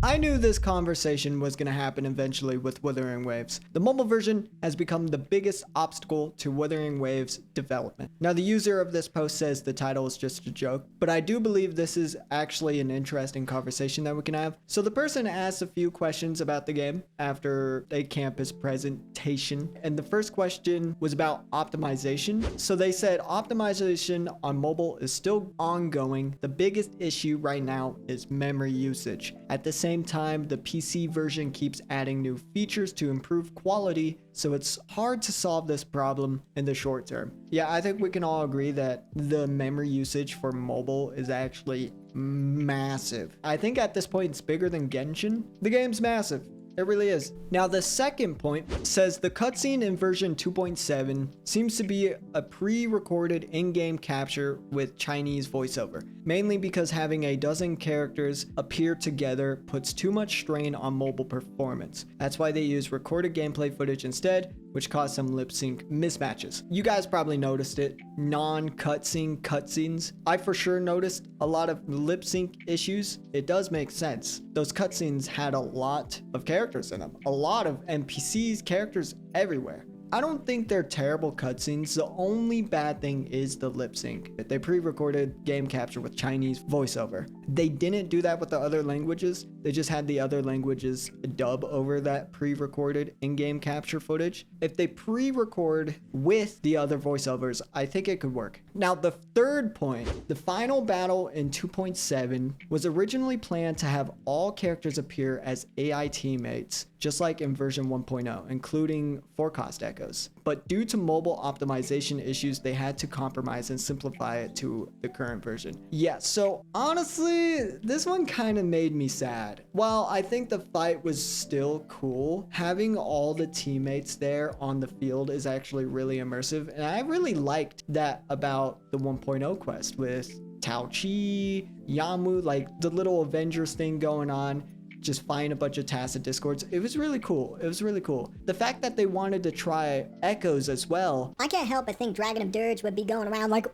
I knew this conversation was going to happen eventually with Wuthering Waves. The mobile version has become the biggest obstacle to Wuthering Waves development. Now, the user of this post says the title is just a joke, but I do believe this is actually an interesting conversation that we can have. So the person asked a few questions about the game after a campus presentation, and the first question was about optimization. So they said optimization on mobile is still ongoing. The biggest issue right now is memory usage. At the same time, the PC version keeps adding new features to improve quality, so it's hard to solve this problem in the short term. Yeah, I think we can all agree that the memory usage for mobile is actually massive. I think at this point it's bigger than Genshin. The game's massive. It really is. Now, the second point says the cutscene in version 2.7 seems to be a pre-recorded in-game capture with Chinese voiceover, mainly because having a dozen characters appear together puts too much strain on mobile performance. That's why they use recorded gameplay footage instead, which caused some lip sync mismatches. You guys probably noticed it. Non-cutscene cutscenes. I for sure noticed a lot of lip sync issues. It does make sense. Those cutscenes had a lot of characters in them. A lot of NPCs, characters everywhere. I don't think they're terrible cutscenes. The only bad thing is the lip sync. They pre-recorded game capture with Chinese voiceover. They didn't do that with the other languages. They just had the other languages dub over that pre-recorded in-game capture footage. If they pre-record with the other voiceovers, I think it could work. Now, the third point, the final battle in 2.7 was originally planned to have all characters appear as AI teammates, just like in version 1.0, including forecast echoes. But due to mobile optimization issues, they had to compromise and simplify it to the current version. Yeah, so honestly, this one kind of made me sad. While I think the fight was still cool, having all the teammates there on the field is actually really immersive. And I really liked that about the 1.0 quest with Tao Chi, Yamu, like the little Avengers thing going on. Just find a bunch of tacit discords. It was really cool. It was really cool. The fact that they wanted to try echoes as well. I can't help but think Dragon of Dirge would be going around like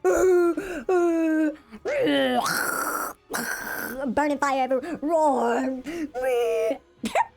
burning fire everywhere, roar.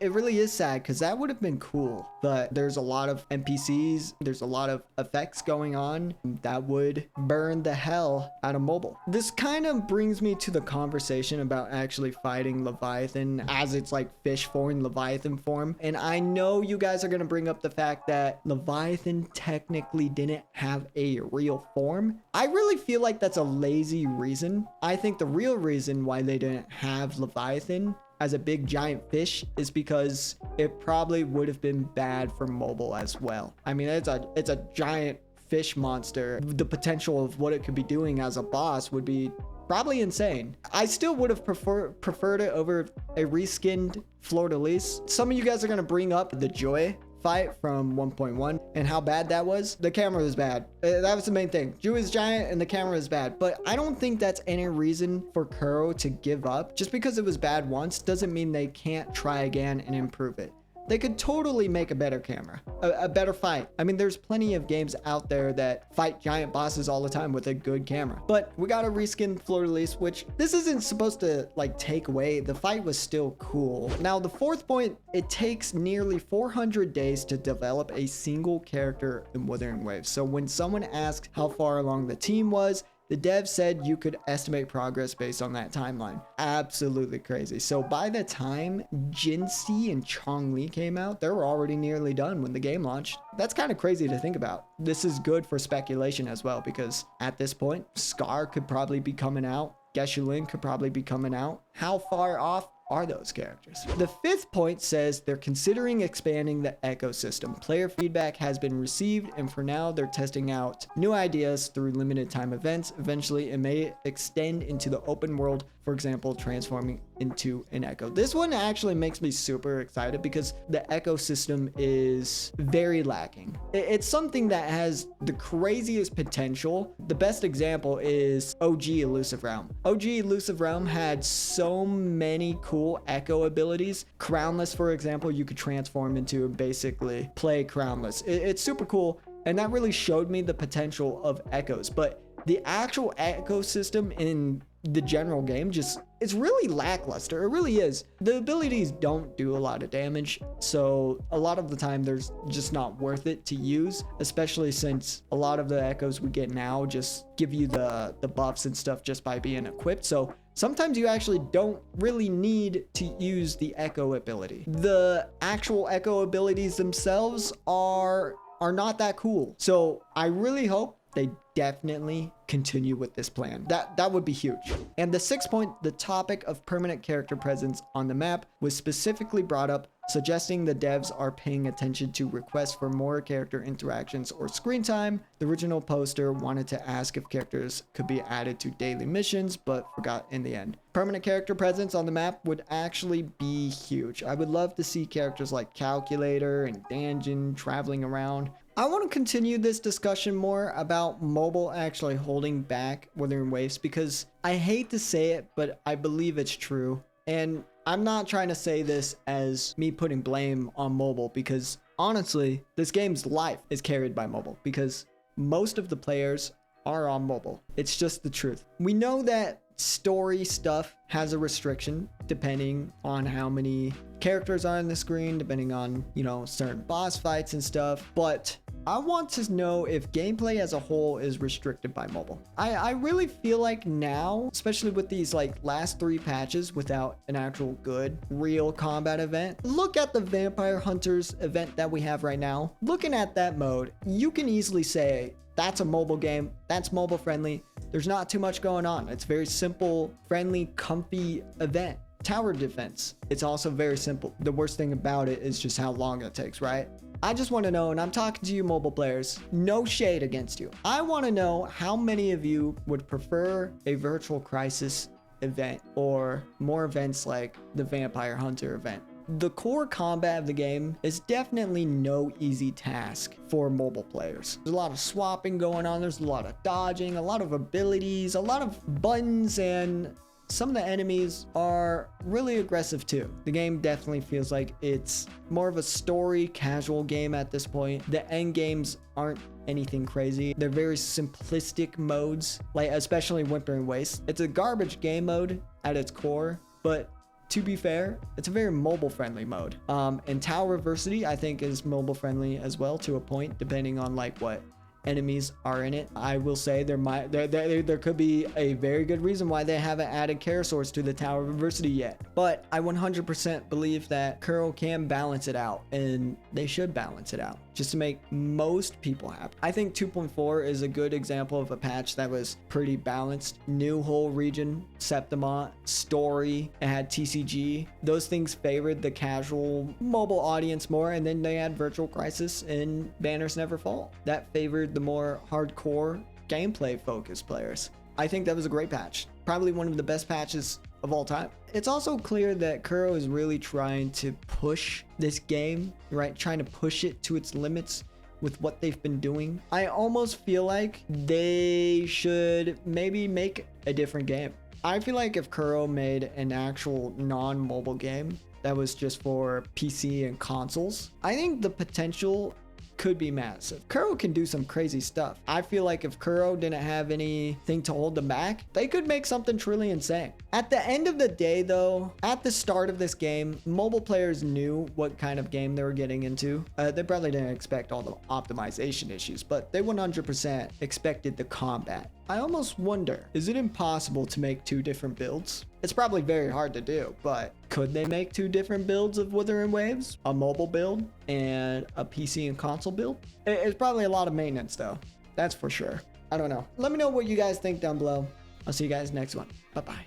It really is sad because that would have been cool, but there's a lot of NPCs, there's a lot of effects going on that would burn the hell out of mobile. This kind of brings me to the conversation about actually fighting Leviathan as it's like fish form, Leviathan form. And I know you guys are going to bring up the fact that Leviathan technically didn't have a real form. I really feel like that's a lazy reason. I think the real reason why they didn't have Leviathan as a big giant fish is because it probably would have been bad for mobile as well. I mean, it's a giant fish monster. The potential of what it could be doing as a boss would be probably insane. I still would have preferred it over a reskinned Fleur-de-Lis. Some of you guys are gonna bring up the Joy fight from 1.1 and how bad that was. The camera was bad. That was the main thing. Ju is giant and the camera is bad, but I don't think that's any reason for Kuro to give up. Just because it was bad once doesn't mean they can't try again and improve it. They could totally make a better camera, a better fight. I mean, there's plenty of games out there that fight giant bosses all the time with a good camera. But we got a reskin Fleur-de-Lis, which this isn't supposed to like take away. The fight was still cool. Now, the fourth point, it takes nearly 400 days to develop a single character in Wuthering Waves. So when someone asked how far along the team was, the dev said you could estimate progress based on that timeline. Absolutely crazy. So by the time Jinxi and Chongli came out, they were already nearly done when the game launched. That's kind of crazy to think about. This is good for speculation as well, because at this point, Scar could probably be coming out. Geshu-Lin could probably be coming out. How far off are those characters? The fifth point says they're considering expanding the ecosystem. Player feedback has been received, and for now they're testing out new ideas through limited time events. Eventually it may extend into the open world, for example, transforming into an echo. This one actually makes me super excited because the ecosystem is very lacking. It's something that has the craziest potential. The best example is OG Elusive Realm. OG Elusive Realm had so many cool echo abilities. Crownless, for example, you could transform into and basically play Crownless. It's super cool, and that really showed me the potential of echoes. But the actual ecosystem in the general game just, it's really lackluster. It really is. The abilities don't do a lot of damage, so a lot of the time there's just not worth it to use, especially since a lot of the echoes we get now just give you the buffs and stuff just by being equipped. So sometimes you actually don't really need to use the echo ability. The actual echo abilities themselves are not that cool. So I really hope they definitely continue with this plan. That would be huge. And the sixth point, the topic of permanent character presence on the map was specifically brought up, suggesting the devs are paying attention to requests for more character interactions or screen time. The original poster wanted to ask if characters could be added to daily missions, but forgot in the end. Permanent character presence on the map would actually be huge. I would love to see characters like Calculator and Danjin traveling around. I want to continue this discussion more about mobile actually holding back Wuthering Waves, because I hate to say it, but I believe it's true. And I'm not trying to say this as me putting blame on mobile, because honestly, this game's life is carried by mobile because most of the players are on mobile. It's just the truth. We know that story stuff has a restriction depending on how many characters are on the screen, depending on, you know, certain boss fights and stuff, but I want to know if gameplay as a whole is restricted by mobile. I really feel like now, especially with these like last 3 patches without an actual good real combat event, look at the Vampire Hunters event that we have right now. Looking at that mode, you can easily say that's a mobile game, that's mobile friendly. There's not too much going on. It's very simple, friendly, comfy event. Tower defense, it's also very simple. The worst thing about it is just how long it takes, right? I just want to know, and I'm talking to you mobile players, no shade against you. I want to know how many of you would prefer a Virtual Crisis event or more events like the Vampire Hunter event. The core combat of the game is definitely no easy task for mobile players. There's a lot of swapping going on, there's a lot of dodging, a lot of abilities, a lot of buttons, and some of the enemies are really aggressive too. The game definitely feels like it's more of a story casual game at this point. The end games aren't anything crazy. They're very simplistic modes, like especially Wuthering Waves. It's a garbage game mode at its core, but to be fair, it's a very mobile friendly mode. And Tower Diversity, I think, is mobile friendly as well to a point, depending on like what enemies are in it. I will say there could be a very good reason why they haven't added Karasaurs to the Tower of Adversity yet. But I 100% believe that Kuro can balance it out, and they should balance it out just to make most people happy. I think 2.4 is a good example of a patch that was pretty balanced. New whole region, Septimont, story, it had TCG. Those things favored the casual mobile audience more, and then they had Virtual Crisis and Banners Never Fall. That favored the more hardcore gameplay focused players. I think that was a great patch. Probably one of the best patches of all time. It's also clear that Kuro is really trying to push this game, right? Trying to push it to its limits with what they've been doing. I almost feel like they should maybe make a different game. I feel like if Kuro made an actual non-mobile game that was just for PC and consoles, I think the potential could be massive. Kuro can do some crazy stuff. I feel like if Kuro didn't have anything to hold them back, they could make something truly insane. At the end of the day though, at the start of this game, mobile players knew what kind of game they were getting into. They probably didn't expect all the optimization issues, but they 100% expected the combat. I almost wonder, is it impossible to make 2 different builds? It's probably very hard to do, but could they make 2 different builds of Wuthering Waves? A mobile build and a PC and console build? It's probably a lot of maintenance though. That's for sure. I don't know. Let me know what you guys think down below. I'll see you guys next one. Bye-bye.